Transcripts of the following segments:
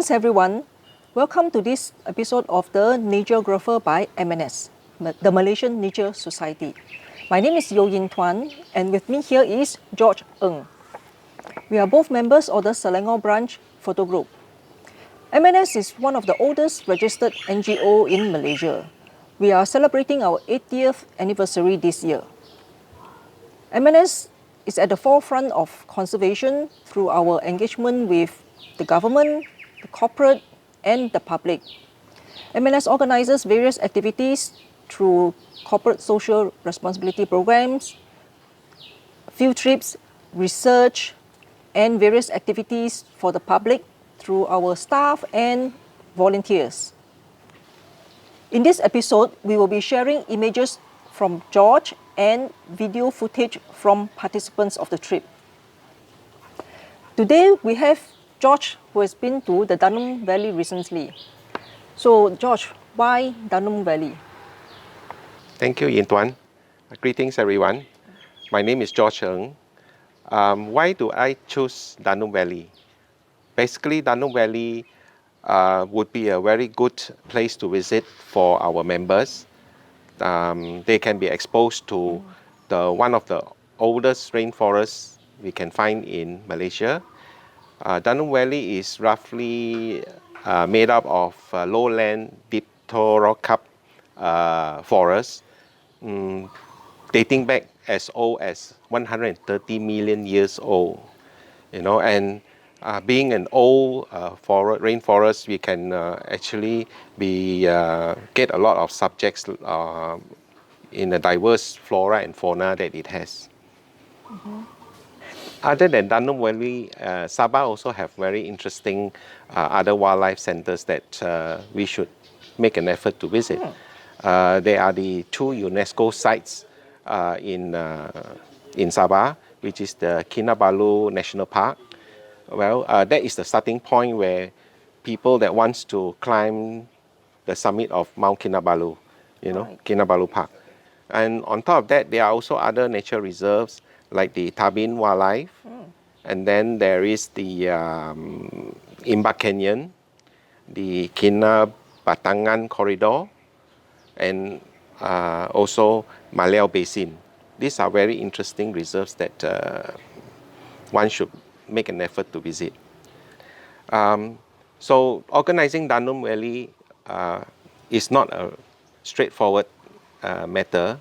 Greetings everyone. Welcome to this episode of the NATUREGRAPHER by MNS, the Malaysian Nature Society. My name is Yeoh Tuan, and with me here is George Ng. We are both members of the Selangor branch photo group. MNS is one of the oldest registered NGO in Malaysia. We are celebrating our 80th anniversary this year. MNS is at the forefront of conservation through our engagement with the government, the corporate, and the public. MNS organizes various activities through corporate social responsibility programs, field trips, research, and various activities for the public through our staff and volunteers. In this episode, we will be sharing images from George and video footage from participants of the trip. Today, we have George, who has been to the Danum Valley recently. So, George, why Danum Valley? Thank you, Yin Tuan. Greetings, everyone. My name is George Ng. Why do I choose Danum Valley? Basically, Danum Valley would be a very good place to visit for our members. They can be exposed to one of the oldest rainforests we can find in Malaysia. Danum Valley is roughly made up of lowland dipterocarp forests dating back as old as 130 million years old. And being an old rainforest, we can actually get a lot of subjects in the diverse flora and fauna that it has. Other than Danum Valley, Sabah also have very interesting other wildlife centers that we should make an effort to visit. They are the two UNESCO sites in Sabah, which is the Kinabalu National Park. Well, that is the starting point where people that wants to climb the summit of Mount Kinabalu, Kinabalu Park. And on top of that, there are also other nature reserves like the Tabin Wildlife, and then there is the Imba Canyon, the Kinabatangan Corridor, and also Maleo Basin. These are very interesting reserves that one should make an effort to visit. So organizing Danum Valley is not a straightforward matter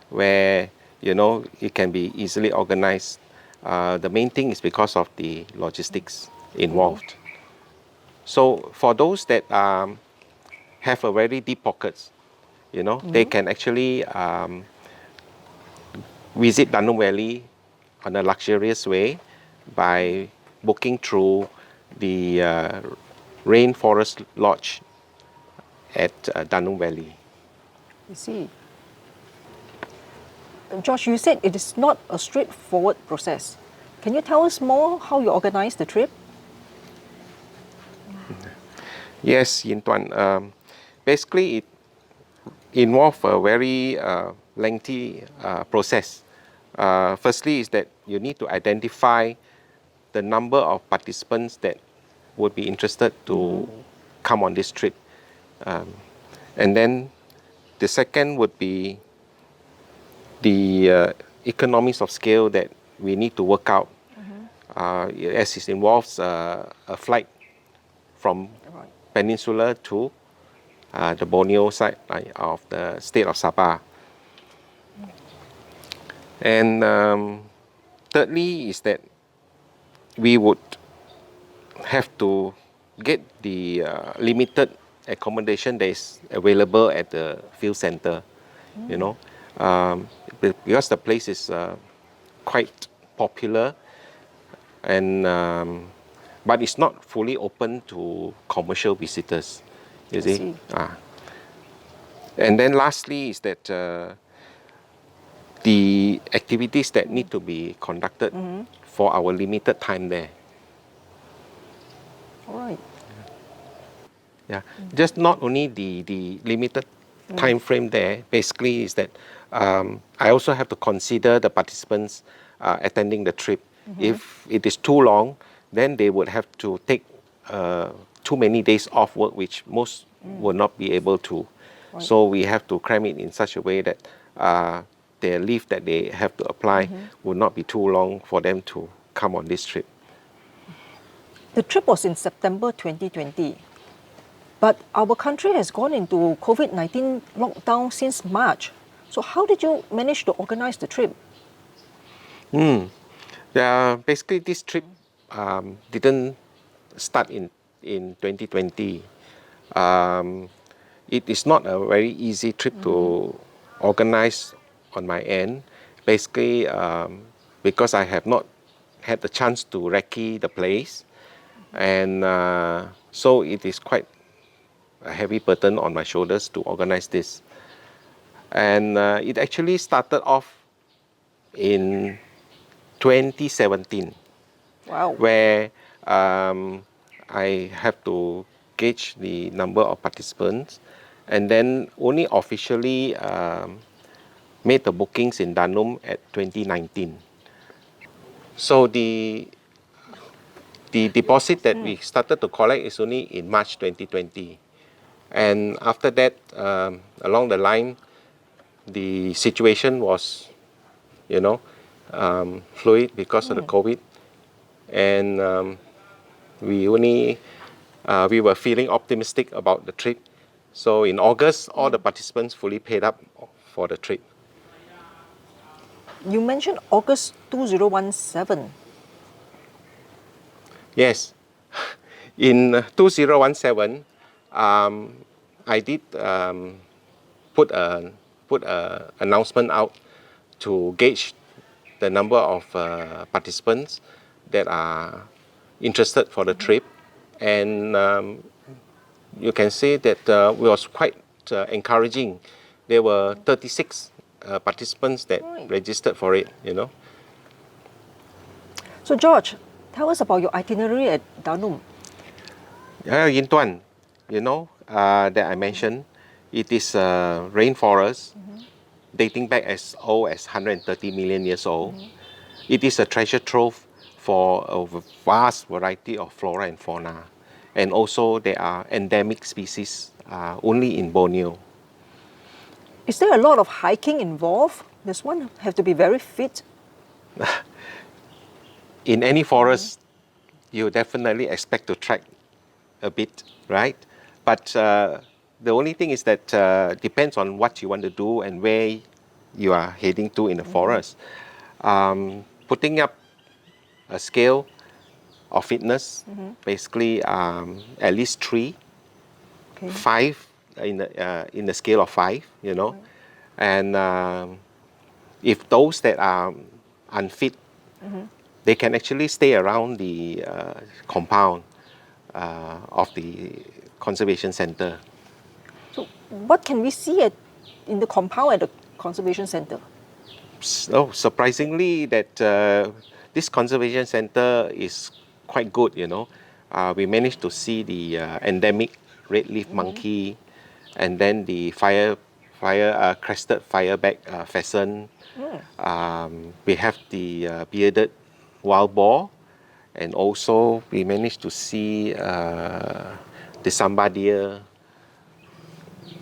where it can be easily organized. The main thing is because of the logistics involved. So for those that have a very deep pockets, they can actually visit Danum Valley on a luxurious way by booking through the Rainforest Lodge at Danum Valley. I see. George, you said it is not a straightforward process. Can you tell us more how you organized the trip? Yes, Yin Tuan. Basically, it involved a very lengthy process. Firstly is that you need to identify the number of participants that would be interested to come on this trip. And then the second would be the economies of scale that we need to work out, as it involves a flight from Peninsula to the Borneo side of the state of Sabah. And thirdly is that we would have to get the limited accommodation that is available at the field center, because the place is quite popular, and but it's not fully open to commercial visitors, you see. And then lastly is that the activities that need to be conducted for our limited time there. All right. Yeah, just not only the limited time frame there, basically is that I also have to consider the participants attending the trip. If it is too long, then they would have to take too many days off work, which most will not be able to. Right. So we have to cram it in such a way that their leave that they have to apply will not be too long for them to come on this trip. The trip was in September 2020, but our country has gone into COVID-19 lockdown since March. So how did you manage to organize the trip? Basically, this trip didn't start in 2020. It is not a very easy trip to organize on my end. Basically, because I have not had the chance to recce the place, and so it is quite a heavy burden on my shoulders to organize this. And it actually started off in 2017, Wow. where I have to gauge the number of participants, and then only officially made the bookings in Danum at 2019. So the deposit that we started to collect is only in March 2020. And after that, along the line, the situation was, fluid because of the COVID. And we were feeling optimistic about the trip. So in August, all the participants fully paid up for the trip. You mentioned August 2017. Yes. In 2017, I did put a announcement out to gauge the number of participants that are interested for the trip, and you can say that it was quite encouraging. There were 36 participants that registered for it. So George, tell us about your itinerary at Danum. Tuan, that I mentioned, it is a rainforest dating back as old as 130 million years old. It is a treasure trove for a vast variety of flora and fauna. And also there are endemic species only in Borneo. Is there a lot of hiking involved? Does one have to be very fit? In any forest, you definitely expect to trek a bit, right? But the only thing is that depends on what you want to do and where you are heading to in the forest. Putting up a scale of fitness, basically at least 3, Okay. 5 in the scale of 5, and if those that are unfit, they can actually stay around the compound of the conservation center. So what can we see in the compound at the conservation center? So surprisingly, that this conservation center is quite good. We managed to see the endemic red leaf monkey, and then the crested fireback pheasant. We have the bearded wild boar, and also we managed to see the Sabah deer.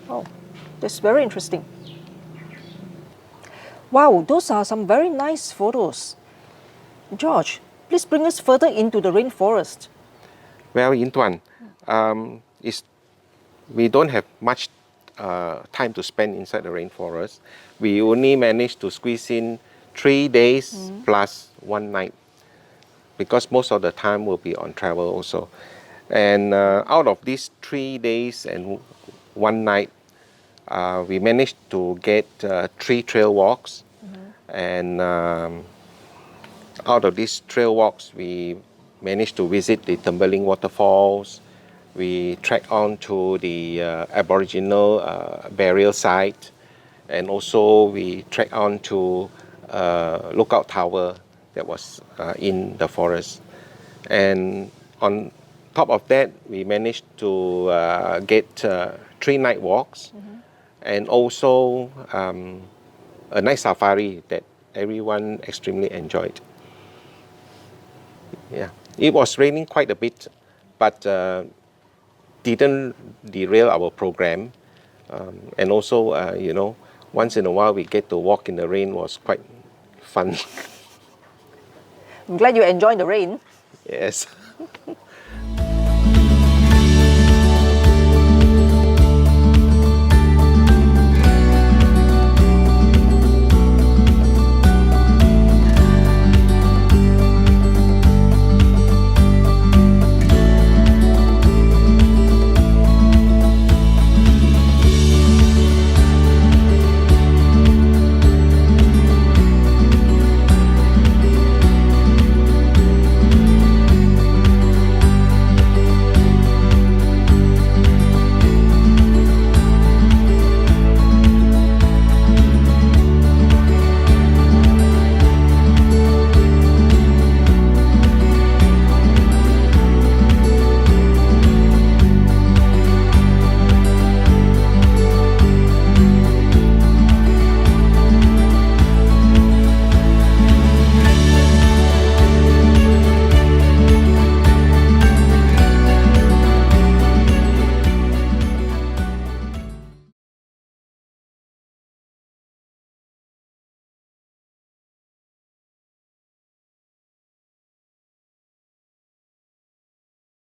Oh, that's very interesting. Wow, those are some very nice photos. George, please bring us further into the rainforest. Well, Tuan, we don't have much time to spend inside the rainforest. We only managed to squeeze in 3 days plus 1 night, because most of the time will be on travel also. And out of these 3 days and 1 night, we managed to get 3 trail walks. And out of these trail walks, we managed to visit the Tumbling waterfalls. We trekked on to the Aboriginal burial site, and also we trekked on to Lookout Tower that was in the forest. And on top of that, we managed to get 3 night walks, and also a night safari that everyone extremely enjoyed. Yeah, it was raining quite a bit, but didn't derail our program. And also, once in a while we get to walk in the rain was quite fun. I'm glad you enjoyed the rain. Yes.